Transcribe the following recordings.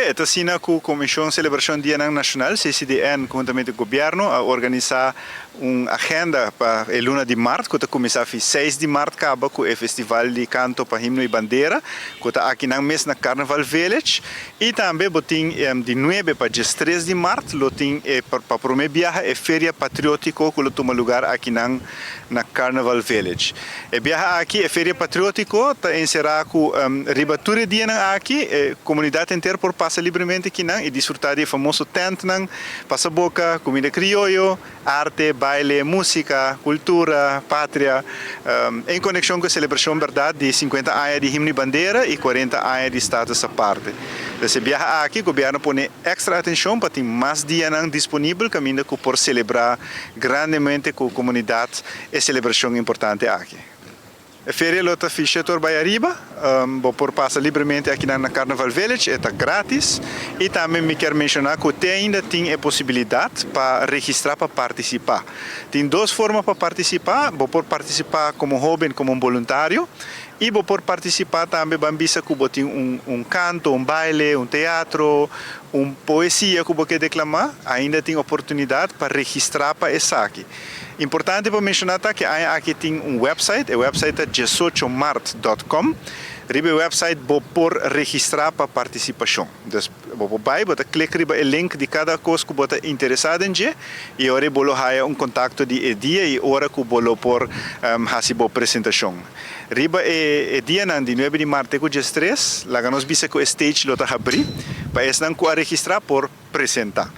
está assina com a Comissão Celebracion Dianan Nacional, CCDN, juntamente com o governo, a organizar uma agenda para a luna de Maart, que está começar a 6 de Maart, acaba com o festival de Canto para Himno y Bandera, que está aqui na mês na Carnaval Village, e também botin de 9 para 13 de Maart, lotin para Prome viaja a Feria Patriotico, que toma lugar aqui na Carnaval Village. E viaja aqui a Feria Patriotico, está encerrado com riba tudo dia aqui, a comunidade inteira por passar livremente aqui e desfrutar do famoso tent, passa boca, comida criollo, arte, baile, música, cultura, pátria, em conexão com a celebração verdade de 50 anos de Himno y Bandera e 40 anos de Status Aparte. Então, viaja aqui, o governo põe extra atenção para ter mais Dianan disponível, caminda por celebrar grandemente com a comunidade e celebração importante aqui. A feria lota ficha torbai Aruba, por passar livremente aqui na Carnaval Village, é grátis. E também me quero mencionar que ainda tem a possibilidade para registrar para participar. Tem duas formas para participar, por participar como jovem, como voluntário. E por participar também, bambisa que tem canto, baile, teatro, poesia que você declamar, ainda tem oportunidade para registrar para essa aqui. Importante para mencionar que aqui tem website, o website é 18mart.com. Riba o website por registrar para participação. Então, você clica no link de cada coisa que você está interessado em e agora você tem contato de dia e hora que você por fazer a apresentação. Riba é Dianan de 9 de março com 3, lá nós vimos que o stage está aberto, para esse não registrar por apresentar.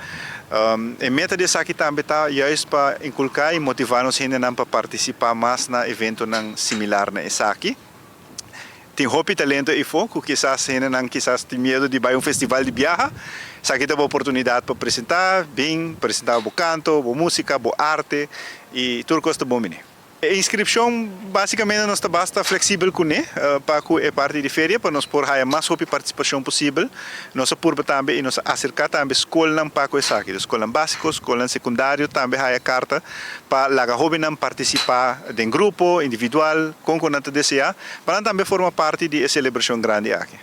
A meta dessa aqui também está para inculcar e motivar os gente para participar mais na evento similar na essa aqui. Tem hobby, talento e foco, quizás tem medo de ir a um festival de viagem. Essa aqui tem a oportunidade para apresentar o canto, a música, a arte e tudo que está bom. A inscrição basicamente não está bastante flexível para a parte de feria, para nós poder ter mais participação possível. Nós podemos também nos acercar também a escola para essa aqui, escola básica, escola secundária, também a carta para os jovens participar em grupo, individual, com o que desejar, para também formar parte da celebração grande aqui.